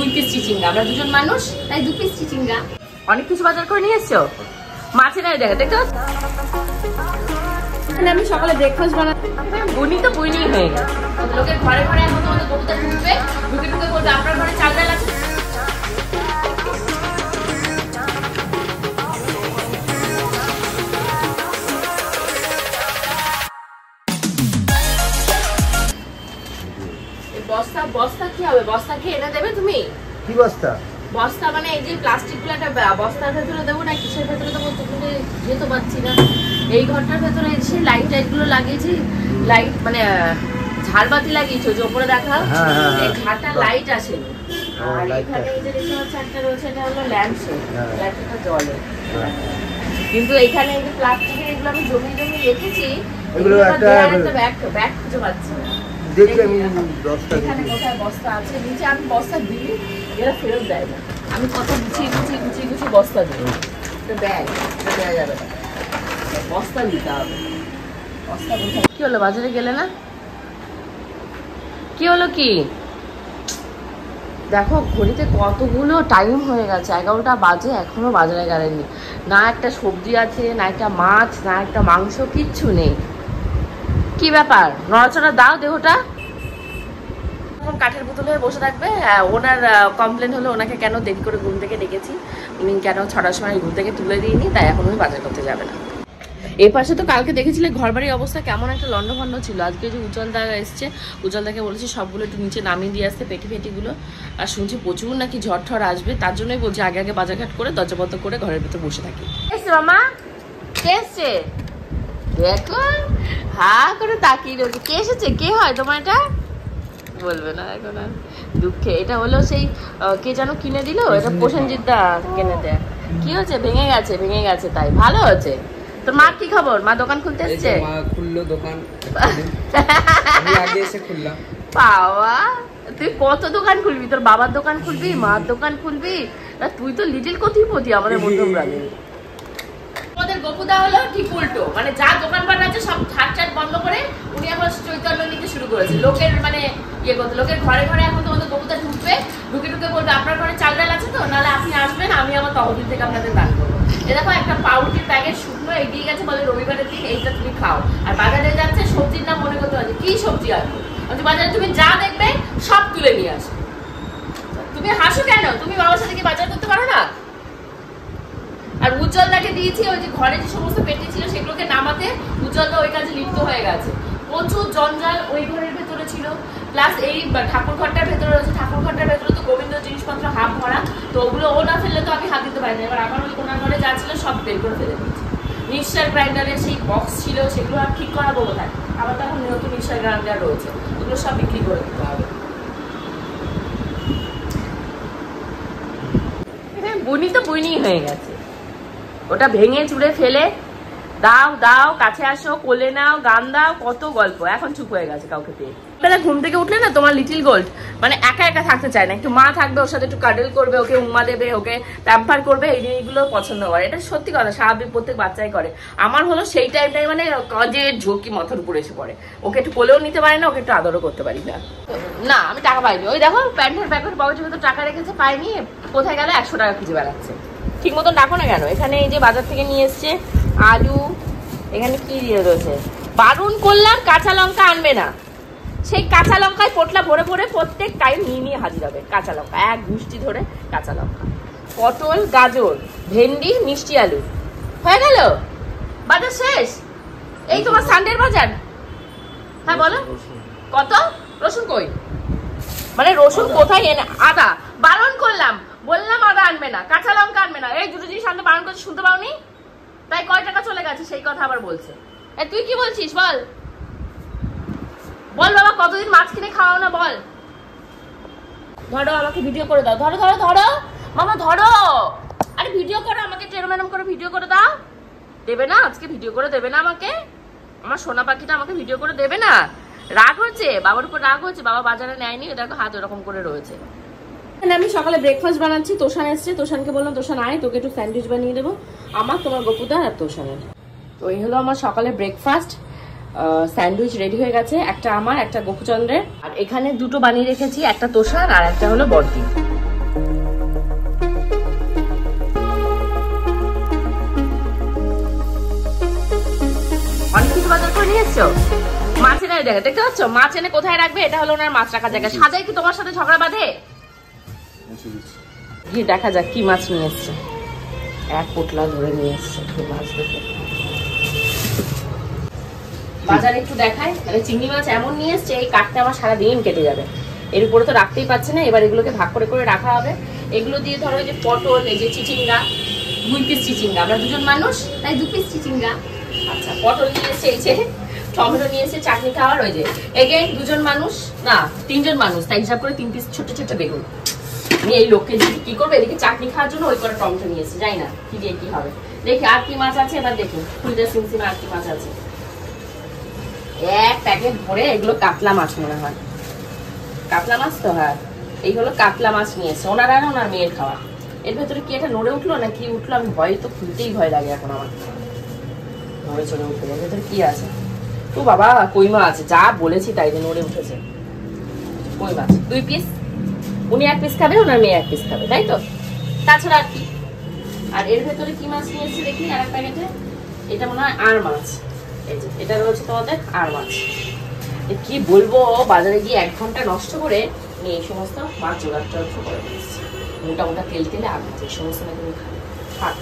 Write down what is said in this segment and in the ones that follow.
2 piece চিচিঙ্গা, আমরা দুজন মানুষ তাই 2 পিস চিচিঙ্গা। অনেক কিছু বাজার করে নিয়ে এসছো, মাছে নাই দেখো, দেখো আমি সকালে ব্রেকফাস্ট বানাতে বুনি তো বুনি হয়ে গেছে। লোকের ঘরে ঘরে এখন তোমাদের কবুতর ঢুকবে, ঢুকে ঢুকে বলবে আপনার ঘরে চাল ডাল আছে। বস্তা বস্তা কি হবে? বস্তা কি এনে দেবে তুমি? কি বস্তা? বস্তা মানে এই যে প্লাস্টিক গুলো একটা বস্তার ভেতরে দেবো না কিসের ভেতরে দেবো তুমি যেতে পারছি না। এই ঘরটার ভেতরে এসে লাইট টাইট গুলো লাগিয়েছি, লাইট মানে ঝাড়বাতি লাগিয়েছো যে উপরে দেখা, এই ঝাড়টা লাইট আসে। আর এখানে এই যে দেখতে পাচ্ছ একটা রয়েছে, এটা হলো ল্যাম্প শেড, ল্যাম্পটা জ্বলে। কিন্তু এখানে এই যে প্লাস্টিকের এগুলো আমি জমি জমি রেখেছি, এগুলো একটা ব্যাগ খুঁজে পাচ্ছি না। এখানে কোথায় বস্তা আছে? নিচে আমি বস্তা দিই, এরা ফেরত দেয় না। আমি কত গুছিয়ে বস্তা দিই, ব্যাগ দেওয়া যাবে না, বস্তা দিতে হবে। বস্তা কি হলো? বাজারে গেলে না? কি হলো? কি দেখো ঘড়িতে কতগুলো টাইম হয়ে গেছে, 11টা বাজে, এখনো বাজারে গেলেনি। না একটা সবজি আছে, না একটা মাছ, না একটা মাংস, কিচ্ছু নেই। কি ব্যাপার? নড়াচড়া দাও দেহটা। কাঠের পুতুল হয়ে বসে থাকবে। ওনার কমপ্লেন হলো ওনাকে কেন দেরি করে ঘুম থেকে ডেকেছি, উনি কেন 6টার সময় ঘুম থেকে তুলে দিইনি, তাই এখন উনি বাজার করতে যাবে না। এর পাশে তো কালকে দেখেছিলে ঘর বাড়ির অবস্থা কেমন একটা লন্ডভন্ড ছিল। আজকে যে উজ্জ্বলদা এসছে, উজ্জ্বলদাকে বলেছি সবগুলো একটু নিচে নামিয়ে দিয়ে আসতে, পেটি ফেটিগুলো। আর শুনছি প্রচুর নাকি ঝড় ঠড় আসবে, তার জন্যই বলছি আগে আগে বাজারঘাট করে দরজাবদ্ধ করে ঘরের ভেতর বসে থাকি। এসছে মামা, কে এসছে দেখো, হা করে তাকিয়ে রয়েছে। কে এসেছে? কে হয় তোমার? এটা বলবে না এখন আর দুঃখে। এটা হলো সেই কে যেন কিনে দিল, এটা প্রসেনজিৎ দা কিনে দেয়। কি হচ্ছে? ভেঙে গেছে তাই। ভালো হচ্ছে। তোর মা কি খবর? মা দোকান খুলতে এসছে? মা খুললো দোকান, আমি আগে এসে খুললাম। বাবা তুই কত দোকান খুলবি? তোর বাবার দোকান খুলবি, মার দোকান খুলবি, তুই তো লিটিল কোটিপতি আমাদের মধ্যমগ্রামে। আমাদের গোপুদা হলো ঠিক উল্টো, মানে যা দোকানপাট আছে সব ঝাড় বন্ধ করে উনি এখন চৈতন্য নিতে শুরু করেছে। লোকের মানে ইয়ে করতে, লোকের ঘরে ঘরে এখন তোমাদের গোপুদা ঢুকবে, ঢুকে ঢুকে বলবে আপনার ঘরে চাল ডাল আছে তো, নাহলে আপনি আসবেন, আমি আমার তহবিল থেকে আপনাদের দান করবো। এ দেখো একটা পাউরুটির প্যাকেট শুকনো এগিয়ে গেছে, বলে রবিবারের দিন এইটা তুমি খাও। আর বাজারে যাচ্ছে সবজির নাম মনে করতে পারছে কি সবজি আছে, বাজারে তুমি যা দেখবে সব তুলে নিয়ে আসো। তুমি হাসো কেন? তুমি বাবার সাথে কি বাজার করতে পারো না? আর উজ্জ্বলদাকে দিয়েছি ওই যে ঘরে যে সমস্ত পেটি ছিল সেগুলোকে নামাতে, উজ্জ্বলদা ওই কাজে লিপ্ত হয়ে গেছে। প্রচুর জঞ্জাল ওই ঘরের ভেতরে ছিল, প্লাস এই ঠাকুর ঘরটার ভেতরে রয়েছে। ঠাকুর ঘরটার ভেতরে তো গোবিন্দ জিনিসপত্র হাফ ভরা, তো ওগুলো ও না ফেললে তো আমি হাত দিতে পারি না। এবার আমার ওই কোনার ঘরে যা ছিল সব বের করে ফেলে দিয়েছি। মিক্সার গ্রাইন্ডারের সেই বক্স ছিল সেগুলো আর ঠিক করাবো কোথায়? আবার তো এখন নতুন মিক্সার গ্রাইন্ডার রয়েছে, ওগুলো সব বিক্রি করে দিতে হবে। বুনি তো বুনি হয়ে গেছে, ওটা ভেঙে চুড়ে ফেলে দাও কাছে আসো, কোলে নাও, গান দাও, কত গল্প। এখন চুপ হয়ে গেছে কাউকে পেয়ে। বেলা ঘুম থেকে উঠলে না তোমার লিটিল গোল্ড মানে একা একা থাকতে চায় না, একটু মা থাকবে, ওর সাথে একটু কাডেল করবে, ওকে উম্মা দেবে, ওকে প্যাম্পার করবে, এইগুলো পছন্দ করে। এটা সত্যি কথা, স্বাভাবিক প্রত্যেক বাচ্চাই করে। আমার হলো সেই টাইমটাই মানে কাজের ঝুঁকি মাথার উপরে এসে পড়ে, ওকে একটু কোলেও নিতে পারি না, ওকে একটু আদরও করতে পারি না। না আমি টাকা পাইনি, ওই দেখো প্যান্টের প্যাকেট পকেটের ভেতর টাকা রেখেছে, পাইনি, কোথায় গেল? 100 টাকা খুঁজে বেড়াচ্ছে। ঠিক মতন ডাকো না কেন? এখানে এই যে বাজার থেকে নিয়ে এসছে আলু, এখানে কি দিয়ে রয়েছে, বারণ করলাম কাঁচা লঙ্কা আনবে না, সেই কাঁচা লঙ্কায় পোটলা ভরে ভরে প্রত্যেক টাইম নিয়ে হাজির হবে। কাঁচা লঙ্কা এক গুষ্টি ধরে কাঁচা লঙ্কা, পটল, গাজর, ভেন্ডি, মিষ্টি আলু, হয়ে গেল বাজার শেষ। এই তোমার সানডের বাজার। হ্যাঁ বলো কত? রসুন কই? মানে রসুন কোথায় এনে? আদা বারণ করলাম, বললাম আদা আনবে না, কাঁচা লঙ্কা আনবে না, এই দুটো জিনিস আনতে বারণ করছে, শুনতে পাওনি? তাই কয় টাকা চলে গেছে সেই কথা আবার বলছে। তুই কি বলছিস বল, বল বাবা কতদিন মাছ কিনে খাওয়াও না বল। ধরো আমাকে ভিডিও করে দাও, ধরো ধরো ধরো মামা ধরো, আরে ভিডিও করো আমাকে, টেরোম্যাডাম করে ভিডিও করে দাও। দেবে না আজকে? ভিডিও করে দেবে না আমাকে? আমার সোনা পাখিটা আমাকে ভিডিও করে দেবে না? রাগ হচ্ছে বাবার উপর, রাগ হচ্ছে, বাবা বাজারে নেয়নি, দেখো হাত ওরকম করে রয়েছে। আমি সকালে ব্রেকফাস্ট বানাচ্ছি, তোষান এসছে, তোষানকে বললাম তোষান আয় তোকে একটু স্যান্ডউইচ বানিয়ে দেবো, আমার, তোমার গোপুদা আর তোষানের। তো এই হলো আমার সকালে ব্রেকফাস্ট। স্যান্ডউইচ রেডি হয়ে গেছে, একটা আমার, একটা গোপুচন্দ্রের। আর এখানে দুটো বানিয়ে রেখেছি, একটা তোষান আর একটা হলো বর্দি। এসছো? মাছ এনে দেখে দেখতে পাচ্ছ, মাছ এনে কোথায় রাখবে? এটা হলো ওনার মাছ রাখার জায়গা। সাজাই কি তোমার সাথে ঝগড়া বাঁধে? গিয়ে দেখা যাক কি মাছ নিয়ে এসছে। এক পোটলা ধরে নিয়ে এসছে মাছ দেখে। বাজারে একটু দেখায়, তাহলে চিংড়ি মাছ এমন নিয়ে এসছে এই কাটতে আমার সারাদিন কেটে যাবে। এর উপরে তো রাখতেই পারছে না, এবার এগুলোকে ভাগ করে করে রাখা হবে। এগুলো দিয়ে ধরো যে পটল, এই যে চিচিঙ্গা, 2 পিস চিচিঙ্গা, আমরা 2 জন মানুষ তাই 2 পিস চিচিঙ্গা। আচ্ছা, পটল নিয়ে এসছে, এই যে টমেটো নিয়ে এসছে চাটনি খাওয়ার। ওই যে এগেন 2 জন মানুষ না 3 জন মানুষ, তাই হিসাব করে 3 পিস ছোট ছোট বেগুন। আমি এই লোককে কি করবে, এদিকে চাটনি খাওয়ার জন্য ওই করে টমেটো নিয়ে এসছে, যাই না কি দিয়ে কি হবে। দেখি আর কি মাছ আছে, এবার দেখি ফুলটা সিমসিমে আর কি মাছ আছে। এক প্যাকেট ভরে, এগুলো কাতলা মাছ মনে হয়, কাতলা মাছ তো। হ্যাঁ, এই হলো কাতলা মাছ নিয়ে এসছে ওনারা, ওনার মেয়ের খাওয়া। এর ভেতরে কি এটা নড়ে উঠলো না কি উঠলো, আমি ভয় তো খুলতেই ভয় লাগে এখন আমার। নড়ে চড়ে উঠলো, এর ভেতরে কি আছে? তো বাবা কই মাছ আছে, যা বলেছি তাই যে নড়ে উঠেছে। কই মাছ 2 পিস, উনি 1 পিস খাবে, ওনার মেয়ে 1 পিস খাবে, তাই তো? তাছাড়া আর কি? আর এর ভেতরে কি মাছ নিয়ে এসছে দেখি আর এক প্যাকেটে। এটা মনে হয় আর মাছ। এই যে এটা রয়েছে তোমাদের আর মাছ। কি বলবো, বাজারে গিয়ে 1 ঘন্টা নষ্ট করে নিয়ে এই সমস্ত মাছ জোগাড় করে দিয়েছি। মোটা মোটা তেল তেলে আর মাছ, এই সমস্ত না তুমি খাবে। থাক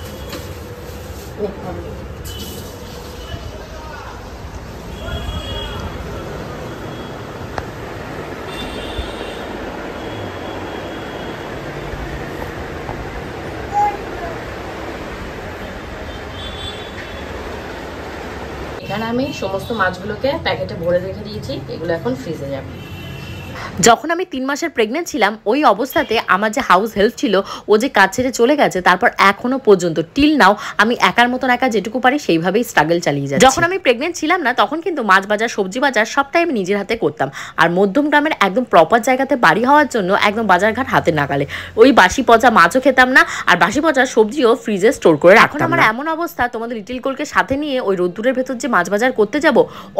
এখানে আমি সমস্ত মাছগুলোকে প্যাকেটে ভরে রেখে দিয়েছি, এগুলো এখন ফ্রিজে যাবে। যখন আমি 3 মাসের প্রেগনেন্ট ছিলাম, ওই অবস্থাতে আমার যে হাউস হেল্প ছিল ও যে কাজ ছেড়ে চলে গেছে, তারপর এখনো পর্যন্ত টিল নাও আমি একার মতন একা যেটুকু পারি সেইভাবেই স্ট্রাগল চালিয়ে যাচ্ছি। যখন আমি প্রেগনেন্ট ছিলাম না, তখন কিন্তু মাছ বাজার, সবজি বাজার সবটাই আমি নিজের হাতে করতাম। আর মধ্যম গ্রামের একদম প্রপার জায়গাতে বাড়ি হওয়ার জন্য একদম বাজারঘাট হাতে নাগালে। ওই বাসি পচা মাছও খেতাম না, আর বাসি পচা সবজিও ফ্রিজে স্টোর করে রাখতাম। আমার এমন অবস্থা, তোমাদের লিটিল কোলকে সাথে নিয়ে ওই রোদ্দুরের ভেতর যে মাছ বাজার করতে যাব,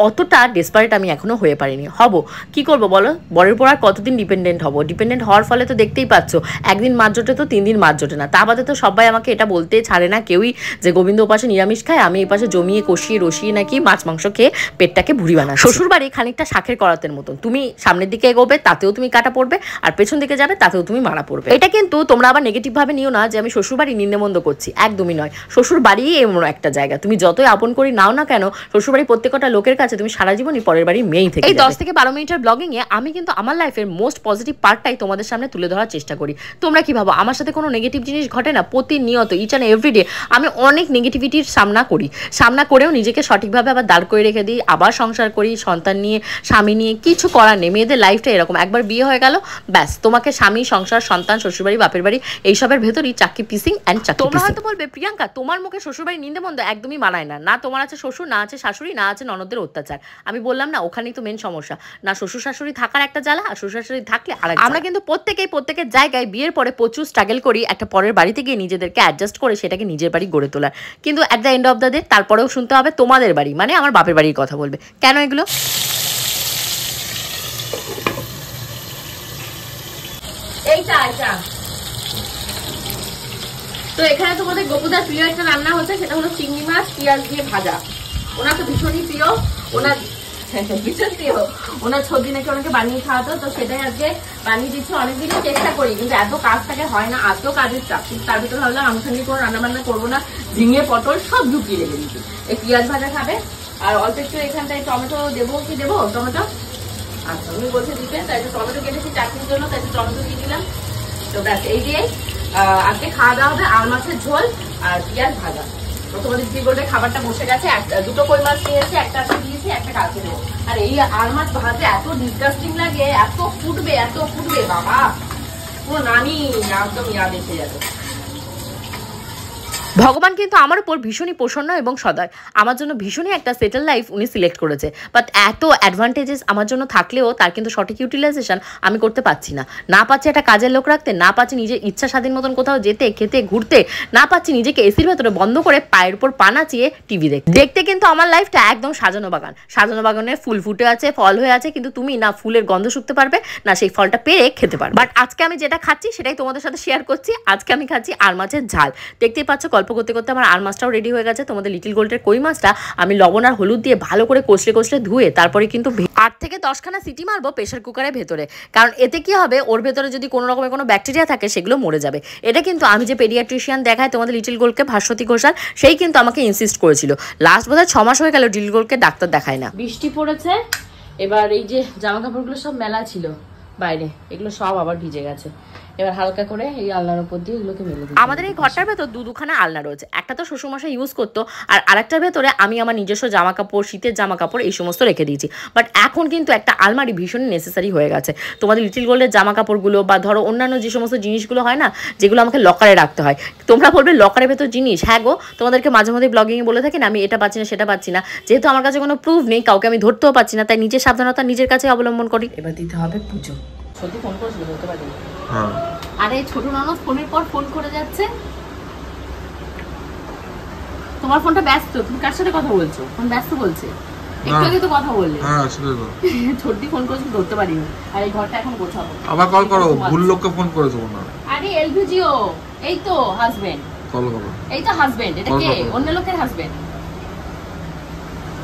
অতটা ডেসপারেট আমি এখনো হয়ে পারিনি। হব কি করব বলো, বরের পর আর কতদিন ডিপেন্ডেন্ট হব? ডিপেন্ডেন্ট হওয়ার ফলে তো দেখতেই পাচ্ছ, একদিন মাছ জোটে তো 3 দিন মাছ জোটে না। তা বাদে তো সবাই আমাকে এটা বলতে ছাড়ে না কেউই যে গোবিন্দ ওপাশে নিরামিষ খায়, আমি এই পাশে জমিয়ে কষিয়ে রসিয়ে নাকি মাছ মাংস খেয়ে পেটটাকে ভুড়ি বানা। শ্বশুর বাড়ি খানিকটা শাকের করাতের মতন, তুমি সামনের দিকে এগোবে তাতেও তুমি কাটা পড়বে, আর পেছন দিকে যাবে তাতেও তুমি মারা পড়বে। এটা কিন্তু তোমরা আবার নেগেটিভ ভাবে নিও না যে আমি শ্বশুর বাড়ি নিন্দেমন্দ করছি, একদমই নয়। শ্বশুর বাড়ি এমন একটা জায়গা, তুমি যতই আপন করি নাও না কেন, শ্বশুর বাড়ি প্রত্যেকটা লোকের কাছে তুমি সারা জীবনই পরের বাড়ির মেয়েই থেকে। এই 10 থেকে 12 মিনিটের ব্লগিং এ আমি কিন্তু আমার লাইফের মোস্ট পজিটিভ পার্টটাই তোমাদের সামনে তুলে ধরার চেষ্টা করি। তোমরা কি ভাবো আমার সাথে কোনো নেগেটিভ জিনিস ঘটে না? প্রতিনিয়ত ইচ অ্যান্ড এভরিডে আমি অনেক নেগেটিভিটির সামনা করেও নিজেকে সঠিকভাবে আবার দাঁড় করে রেখে দিই, আবার সংসার করি, সন্তান নিয়ে, স্বামী নিয়ে। কিছু করার নেই, মেয়েদের লাইফটা এরকম। একবার বিয়ে হয়ে গেল, ব্যাস তোমাকে স্বামী, সংসার, সন্তান, শ্বশুরবাড়ি, বাপের বাড়ি এইসবের ভেতরই চাকি পিসিং অ্যান্ড চাকি। তোমরা হয়তো বলবে প্রিয়াঙ্কা তোমার মুখে শ্বশুরবাড়ি নিন্দেমন্দ একদমই মানায় না, না তোমার আছে শ্বশুর, না আছে শাশুড়ি, না আছে ননদের অত্যাচার। আমি বললাম না, ওখানেই তো মেন সমস্যা। না শ্বশুর শাশুড়ি থাকার একটা জ্বালা, আর শ্বশুর শাশুড়ি থাকলে আর। আমরা কিন্তু প্রত্যেকের জায়গায় বিয়ের পরে প্রচুর স্ট্রাগল করি একটা পরের বাড়িতে গিয়ে নিজেদেরকে অ্যাডজাস্ট করে সেটাকে নিজের বাড়ি গড়ে তোলার। কিন্তু at the end of the day তারপরেও শুনতে হবে তোমাদের বাড়ি মানে আমার বাপের বাড়ির কথা বলবে। কেন এগুলো? তো এখানে তোমাদের গোপুদার প্রিয় একটা রান্না হচ্ছে, সেটা হলো চিংড়ি মাছ পেঁয়াজ দিয়ে ভাজা। ওনার তো ভীষণই প্রিয়, ওনার ভীষণ প্রিয়। ওনার 6 দিন নাকি ওনাকে বানিয়ে খাওয়াতো, তো সেটাই আজকে বানিয়ে দিচ্ছি। অনেকদিনই চেষ্টা করি কিন্তু এত কাজ থাকে হয় না, এত কাজের চাপ। কিন্তু তার ভিতরে ভাবলাম আনুষ্ঠানিক কোনো রান্না বান্না করবো না, ঝিঙে পটল সব ঢুকিয়ে রেখে দিচ্ছি। এই পেঁয়াজ ভাজা খাবে, আর অল্প একটু এখানটায় টমেটো দেবো। কি দেবো? টমেটো। আচ্ছা উনি বলছে দিতে, তাই একটু টমেটো কেটেছি চাটনির জন্য, তাই একটু টমেটো দিয়ে দিলাম। তো ব্যাস এই দিয়ে আজকে খাওয়া দাওয়া হবে আর মাছের ঝোল আর পেঁয়াজ ভাজা। তো তোমাদের কি বলবে, খাবারটা বসে গেছে। 2টো কই মাছ নিয়েছি, একটা আজকে দিয়েছি, একটা কালকে দেবো। আর এই আর মাছ ভাজতে এত ডিসগাস্টিং লাগে, এত ফুটবে বাবা, পুরো নানি একদম ইয়াদ এসে যাবে। ভগবান কিন্তু আমার উপর ভীষণই প্রসন্ন এবং সদয়, আমার জন্য ভীষণই একটা সেটেল লাইফ উনি সিলেক্ট করেছে। বাট এত অ্যাডভান্টেজেস আমার জন্য থাকলেও তার কিন্তু সঠিক ইউটিলাইজেশন আমি করতে পারছি না পাচ্ছি একটা কাজের লোক রাখতে, না পাচ্ছি নিজের ইচ্ছা স্বাধীন মতন কোথাও যেতে, খেতে, ঘুরতে, না পাচ্ছি নিজেকে এসির ভেতরে বন্ধ করে পায়ের উপর পা নাচিয়ে টিভি দেখতে। কিন্তু আমার লাইফটা একদম সাজানো বাগানে ফুল ফুটে আছে, ফল হয়ে আছে, কিন্তু তুমি না ফুলের গন্ধ শুকতে পারবে, না সেই ফলটা পেরে খেতে পারবে। বাট আজকে আমি যেটা খাচ্ছি সেটাই তোমাদের সাথে শেয়ার করছি। আজকে আমি খাচ্ছি আর মাছের ঝাল। দেখতেই পাচ্ছ গল্প করতে করতে আমার আর মাছটাও রেডি হয়ে গেছে। তোমাদের লিটল গোল্ডের কই মাছটা আমি লবণ আর হলুদ দিয়ে ভালো করে কষলে কষলে ধুয়ে তারপরে কিন্তু 8 থেকে 10খানা সিটি মারবো প্রেশার কুকারের ভেতরে, কারণ এতে কি হবে ওর ভেতরে যদি কোনো রকমের কোনো ব্যাকটেরিয়া থাকে সেগুলো মরে যাবে। এটা কিন্তু আমি যে পেডিয়াট্রিশিয়ান দেখায় তোমাদের লিটল গোল্ডকে, ভাস্বতী ঘোষাল, সেই কিন্তু আমাকে ইনসিস্ট করেছিল। লাস্ট বোধহয় 6 মাস হয়ে গেল লিটল গোল্ডকে ডাক্তার দেখায় না। বৃষ্টি পড়েছে, এবার এই যে জামা কাপড়গুলো সব মেলা ছিল বাইরে, এগুলো সব আবার ভিজে গেছে। এবার হালকা করে এই আলনার উপর দিয়ে এগুলোকে মেলে দিই। আমাদের এই ঘরটার ভেতর দুখানা আলনা রয়েছে, একটা তো শ্বশুরমশাই ইউজ করতো, আর আরেকটার ভেতরে আমি আমার নিজস্ব জামা কাপড়, শীতের জামা কাপড় এই সমস্ত রেখে দিয়েছি। বাট এখন কিন্তু একটা আলমারি ভীষণ নেসেসারি হয়ে গেছে। তোমাদের লিটল গোল্ডের জামা কাপড়গুলো বা ধরো অন্যান্য যে সমস্ত জিনিসগুলো হয় না, যেগুলো আমাকে লকারে রাখতে হয়, তোমরা বলবে লকারের ভেতর জিনিস, হ্যাঁ গো, তোমাদেরকে মাঝে মধ্যে ব্লগিংয়ে বলে থাকি না আমি এটা পাচ্ছি না সেটা পাচ্ছি না, যেহেতু আমার কাছে কোনো প্রুফ নেই, কাউকে আমি ধরতেও পাচ্ছি না, তাই নিজের সাবধানতা নিজের কাছে অবলম্বন করি। এবার দিতে হবে পুজো। সত্যি ফোন করেছিল, ধরতে পারিনি। হ্যাঁ, আরে ছোট ননদ ফোনের পর ফোন করে যাচ্ছে। তোমার ফোনটা ব্যস্ত, তুমি কার সাথে কথা বলছো? ফোন ব্যস্ত বলছে, একটু আগে তো কথা বললে। হ্যাঁ আসলে ছোটদি ফোন করেছিল, ধরতে পারিনি। আর এই ঘরটা এখন গোছাবো। আবার কল করো, ভুল লোককে ফোন করেছো না। আরে এলভিজিও, এই তো হাজবেন্ড, কল করো। এই তো হাজবেন্ড, এটা কে? অন্য লোকের হাজবেন্ড,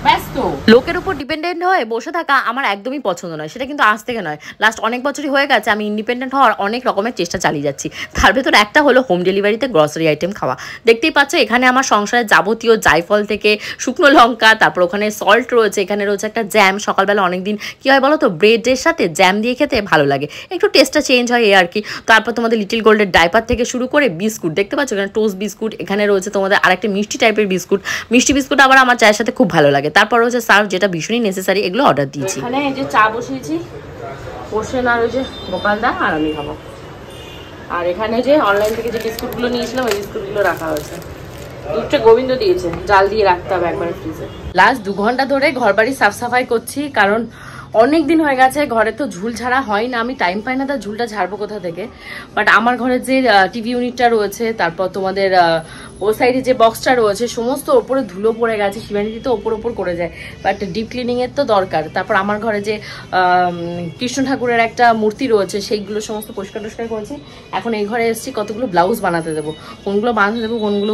ব্যস্ত। লোকের উপর ডিপেন্ডেন্ট হয়ে বসে থাকা আমার একদমই পছন্দ নয়, সেটা কিন্তু আজ থেকে নয়, লাস্ট অনেক বছরই হয়ে গেছে আমি ইন্ডিপেন্ডেন্ট হওয়ার অনেক রকমের চেষ্টা চালিয়ে যাচ্ছি। তার ভেতর একটা হলো হোম ডেলিভারিতে গ্রসারি আইটেম খাওয়া। দেখতেই পাচ্ছ এখানে আমার সংসারের যাবতীয় জায়ফল থেকে শুকনো লঙ্কা, তারপর ওখানে সল্ট রয়েছে, এখানে রয়েছে একটা জ্যাম। সকালবেলা অনেকদিন কী হয় বলো তো, ব্রেডের সাথে জ্যাম দিয়ে খেতে ভালো লাগে, একটু টেস্টটা চেঞ্জ হয় এই আর কি। তারপর তোমাদের লিটল গোল্ডের ডাইপার থেকে শুরু করে বিস্কুট দেখতে পাচ্ছ, এখানে টোস্ট বিস্কুট, এখানে রয়েছে তোমাদের আরেকটা মিষ্টি টাইপের বিস্কুট, মিষ্টি বিস্কুট আবার আমার চায়ের সাথে খুব ভালো লাগে। তারপর রয়েছে সার্ফ, যেটা ভীষণই নেসেসারি, এগুলো অর্ডার দিয়েছি। এখানে এই যে চা বসিয়েছি, পোষণ আর ওই যে গোপালদা আর আমি খাবো। আর এখানে যে অনলাইন থেকে যে বিস্কুটগুলো নিয়েছিলাম ওই বিস্কুটগুলো রাখা হয়েছে। দুধটা গোবিন্দ দিয়েছে, জাল দিয়ে রাখতে হবে একবারে ফ্রিজে। লাস্ট 2 ঘন্টা ধরে ঘর বাড়ি সাফ সাফাই করছি, কারণ অনেক দিন হয়ে গেছে ঘরে তো ঝুল ঝাড়া হয় না, আমি টাইম পাই না, তার ঝুলটা ঝাড়বো কোথা থেকে। বাট আমার ঘরে যে টিভি ইউনিটটা রয়েছে, তারপর তোমাদের ও সাইডে যে বক্সটা রয়েছে, সমস্ত ওপরে ধুলো পড়ে গেছে, শিবানীদি তো ওপর করে যায়, বাট ডিপ ক্লিনিং এর তো দরকার। তারপর আমার ঘরে যে কৃষ্ণ ঠাকুরের একটা মূর্তি রয়েছে, সেইগুলো সমস্ত পরিষ্কার টরিষ্কার করেছি। এখন এই ঘরে এসেছি কতগুলো ব্লাউজ বানাতে দেবো, কোনগুলো বানাতে দেবো, কোনগুলো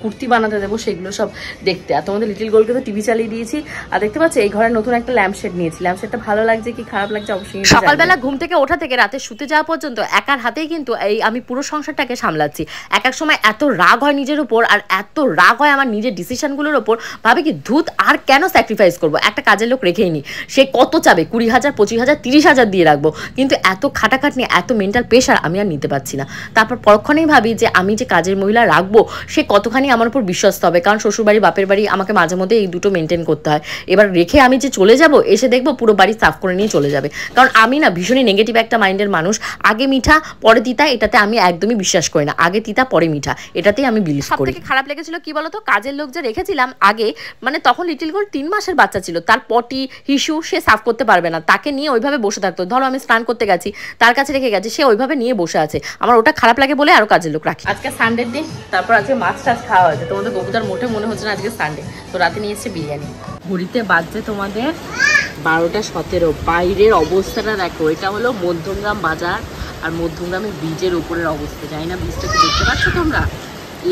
কুর্তি বানাতে দেবো, সেগুলো সব দেখতে। আর তোমাদের লিটল গোল্ডকে তো টিভি চালিয়ে দিয়েছি। আর দেখতে পাচ্ছি এই ঘরে নতুন একটা ল্যাম্পশেড নিয়েছি, ল্যাম্পশেডটা ভালো লাগছে কি খারাপ লাগছে অবশ্যই। সকালবেলা ঘুম থেকে ওঠা থেকে রাতে শুতে যাওয়া পর্যন্ত একার হাতেই কিন্তু এই আমি পুরো সংসারটাকে সামলাচ্ছি। এক সময় এত রাগ হয় নিজের উপর, আর এত রাগ হয় আমার নিজের ডিসিশনগুলোর ওপর, ভাবে কি ধুত আর কেন স্যাক্রিফাইস করবো, একটা কাজের লোক রেখেই নি, সে কত চাবে 20,000 25,000 30,000 দিয়ে রাখবো, কিন্তু এত খাটাখাটনি এত মেন্টাল প্রেশার আমি আর নিতে পারছি না। তারপর পরক্ষণেই ভাবি যে আমি যে কাজের মহিলা রাখবো সে কতখানি আমার উপর বিশ্বস্ত হবে, কারণ শ্বশুরবাড়ি বাপের বাড়ি আমাকে মাঝে মধ্যে এই দুটো মেনটেন করতে হয়। এবার রেখে আমি যে চলে যাব, এসে দেখবো পুরো বাড়ি সাফ করে নিয়ে চলে যাবে, কারণ আমি না ভীষণই নেগেটিভ একটা মাইন্ডের মানুষ। আগে মিঠা পরে তিতা, এটাতে আমি একদমই বিশ্বাস করি না, আগে তিতা পরে মিঠা, এটাতেই আমি বিলিভ করি। সবথেকে খারাপ লেগেছিল কি বলতো, কাজের লোক যে রেখেছিলাম আগে, মানে তখন লিটল গোল্ড 3 মাসের বাচ্চা ছিল, তার পটি হিসু সে সাফ করতে পারবে না, তাকে নিয়ে ওইভাবে বসে থাকতো। ধরো আমি স্নান করতে গেছি, তার কাছে রেখে গেছে, সে ওইভাবে নিয়ে বসে আছে, আমার ওটা খারাপ লাগে বলে আরো কাজের লোক রাখি। আজকে সানডের দিন, তারপর আজকে মাছ টাছ খাওয়া হয়েছে, তোমাদের গবুদার মোটে মনে হচ্ছে না আজকে সানডে, তো রাতে নিয়ে এসেছে বিরিয়ানি। ঘড়িতে বাজছে তোমাদের 12:17। বাইরের অবস্থাটা দেখো, এটা হলো মধ্যমগ্রাম বাজার, আর মধ্যমগ্রামের ব্রিজের উপরের অবস্থা, জানি না ব্রিজটাকে দেখতে পাচ্ছ তোমরা,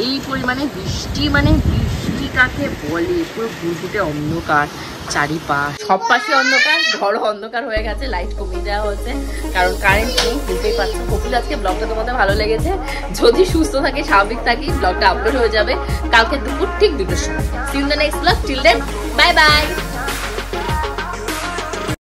এই পরিমাণে বৃষ্টি, মানে বৃষ্টি কাকে বলে, পুরো ঘুরঘুটে অন্ধকার চারিপাশ, সব পাশে অন্ধকার, ঘরও অন্ধকার হয়ে গেছে, লাইট কমিয়ে দেওয়া হচ্ছে কারণ কারেন্ট নেই, বুঝতেই পারছো। হোপফুলি আজকে ব্লগটা তোমাদের ভালো লেগেছে, যদি সুস্থ থাকি স্বাভাবিক থাকি ব্লগটা আপলোড হয়ে যাবে কালকে দুপুর ঠিক 2টোর সময়। See you in the next vlog. Till then, bye bye.